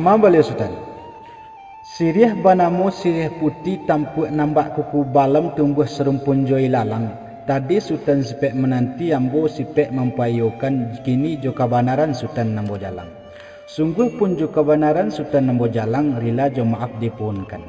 Ama beliau sultan. Sirih banamu sirih putih tampuk nampak kuku balam tumbuh serumpun joi lalang. Tadi sultan sepek menanti ambo sepek mempayukan kini jo kabanaran sultan nambo jalang. Sungguh pun jo kabanaran sultan nambo jalang rila jo maaf dipunkan.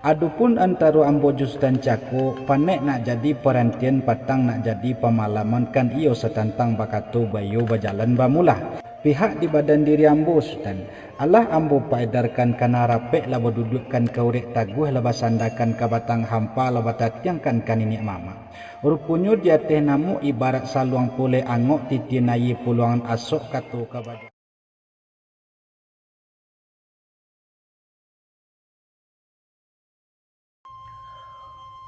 Adupun antara ambo jo sultan cako panek nak jadi perantian patang nak jadi pemalaman kan iyo setantang bakatu bayu bajalan bamulah. Pihak di badan diri ambo sultan Allah ambo paedarkan kana rapek laba dudukkan kaurek taguh laba sandakan ka batang hampa laba tatiangkan kanini mama. Rupanya dia teh namu ibarat saluang pule angok titinayi puluangan asok katu kabada.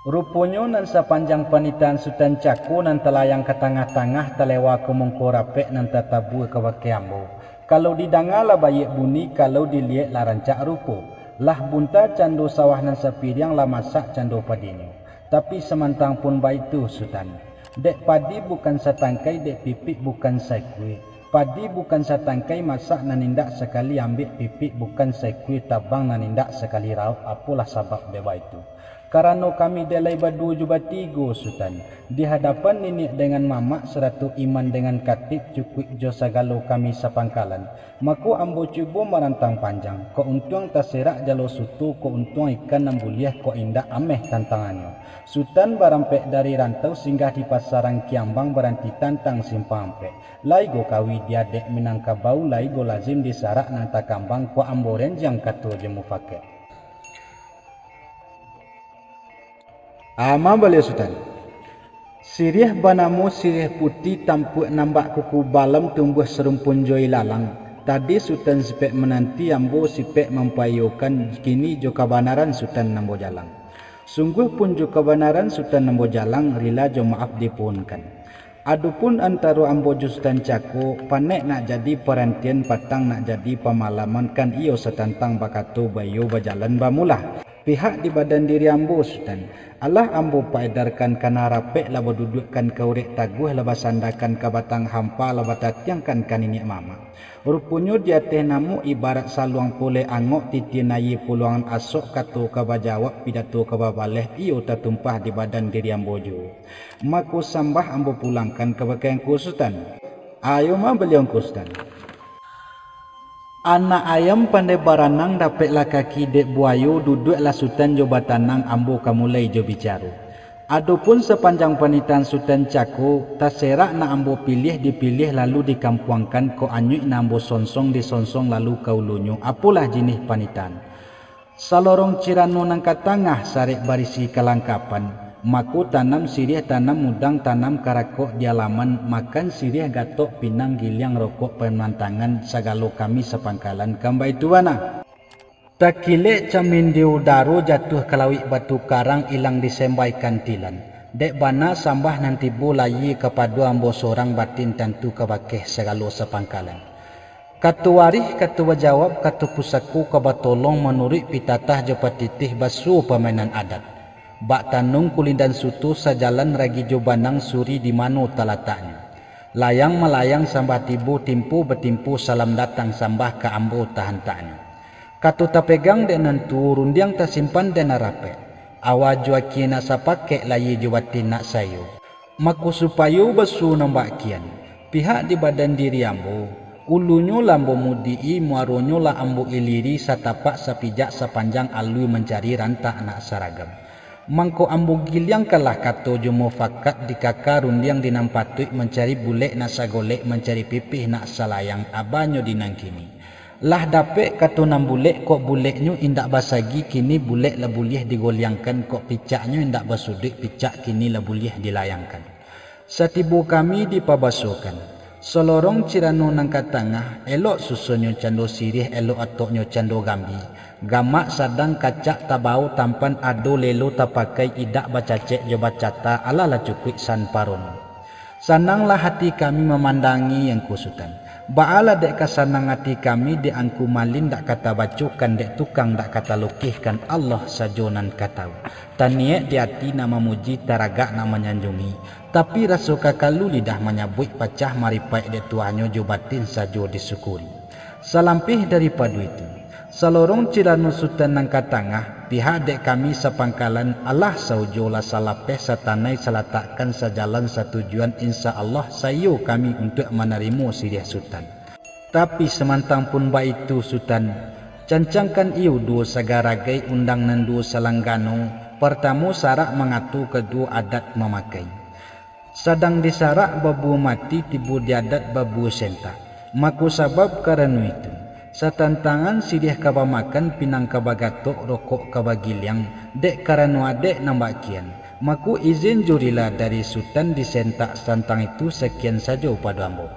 Rupanya nan sepanjang panitan sultan cako nan telayang ke tengah-tengah telewa ke mongko rapek nan tetabu ke wake ambo. Kalau didanga lah bayi bunyi, kalau dilihat lah rancak rupo. Lah bunta candu sawah nan sepiriang lah masak candu padinyo. Tapi semantang pun baik tu sultan. Dek padi bukan setangkai, dek pipik bukan sekui. Padi bukan setangkai masak nanindak sekali ambil pipik bukan sekui tabang nanindak sekali raup. Apalah sebab beba itu. Karena kami delai berdua juga tiga sultan. Di hadapan nenek dengan mamak seratu iman dengan katib cukup jo sagalo kami sapangkalan. Maka ambo cuba merantang panjang. Ko untung terserak jalo sutu, ko untung ikan nambuliah, ko indak ameh tantangannya. Sultan barampek dari rantau singgah di pasaran Kiambang beranti tantang simpang ampek. Laigo kawi dia dek minangka bau, laigo lazim disarak nanta kambang ko ambo renjang katu jemu fakir. Ama beliau sultan. Sirih banamu sirih putih tampuk nampak kuku balam tumbuh serumpun joi lalang. Tadi sultan sepek menanti ambo sepek mempayukan kini jo kabanaran sultan nambo jalang. Sungguh pun jo kabanaran sultan nambo jalang rila jo maaf dipunkan. Adupun antara ambo jo sultan cako panek nak jadi perantian patang nak jadi pemalaman kan iyo setantang bakatu bayu bajalan bamulah. Pihak di badan diri ambo sultan Allah ambo paedarkan kana rapek laba dudukkan kaurek taguh laba sandakan ka batang hampa laba tatiangkan kanini mama. Rupanya dia teh namu ibarat saluang pule angok titinayi puluangan asok katu kaba jawab pidato kaba baleh iyo tertumpah di badan diri ambo jo. Maku sambah ambo pulangkan ke bakengku sultan. Ayo ma beliau sultan. Anak ayam pandai baranang dapatlah kaki dek buayu duduklah sultan jo batanang ambo kamulai jo bicara. Adapun sepanjang panitan sultan cako terserak na ambo pilih dipilih lalu dikampuangkan ko anyuk na ambo sonsong disonsong lalu kaulunyo. Apalah jenis panitan. Salorong cirano nang katangah sarek barisi kelangkapan. Maku tanam sirih tanam mudang tanam karakok di halaman makan sirih gatok pinang giliang rokok pemantangan sagalo kami sepangkalan kambai tuana. Takilek camin di udaro jatuh kelawik batu karang ilang disembaikan tilan. Dek bana sambah nanti bulayi kepada ambo sorang batin tentu kebakeh segalo sepangkalan. Katu warih katu jawab katu pusaku kebatolong menurut pitatah jopatitih basu permainan adat. Bak tanung kulindan sutu sajalan ragi jobanang suri di mano talataknya. Layang melayang sambah tibu timpu betimpu salam datang sambah ke ambo tahan taknya. Katu tapegang dengan tu rundiang tersimpan dan rape. Awa jua kina sapake layi juwatin nak sayu. Maku supayu besu nambak kian. Pihak di badan diri ambo. Ulunya lambo mudii muaronyo la ambo iliri satapak sapijak sepanjang alui mencari rantak nak saragam. Mangko ambo giliang kalah kato jomo fakat di kakak rundiang dinampatui mencari bulek nak sagolek mencari pipih nak salayang abanyo dinangkini. Lah dapek kato nam bulek kok buleknyo indak basagi kini bulek la buliah digoliangkan kok picaknyo indak basudik picak kini la buliah dilayangkan. Satibu kami dipabasukan. Selorong cirano nang katangah elok susunyo cando sirih elok atoknyo cando gambi. Gamak sadang kacak tabau tampan ado lelo tapakai idak bacacek jo bacata ala la cukup san parono. Sananglah hati kami memandangi yang kusutan. Baala dek kasanang hati kami dek angku malin dak kata bacukan dek tukang dak kata lukihkan Allah sajonan katau. Taniek di hati nama muji taragak nama nyanjungi. Tapi rasu kakalu lidah menyabut pacah maripai dek tuanyo jo batin sajo disyukuri. Salampih daripada itu. Salorong ciranu sultan nang katangah, pihak dek kami sepangkalan Allah saujola salapeh satanai salatakkan sejalan satujuan insya Allah sayo kami untuk menerima sirih sultan. Tapi semantang pun baik itu sultan, cancangkan iu dua segaragai undang nan dua salanggano, pertama sarak mengatu kedua adat memakai. Sedang disarak babu mati tibu diadat babu sentak. Maku sabab karena itu. Satantangan sidih kaba makan pinang kaba gatok rokok kaba giliang dek karena adek nambak kian. Maku izin jurilah dari sultan disentak santang itu sekian saja pada ambo.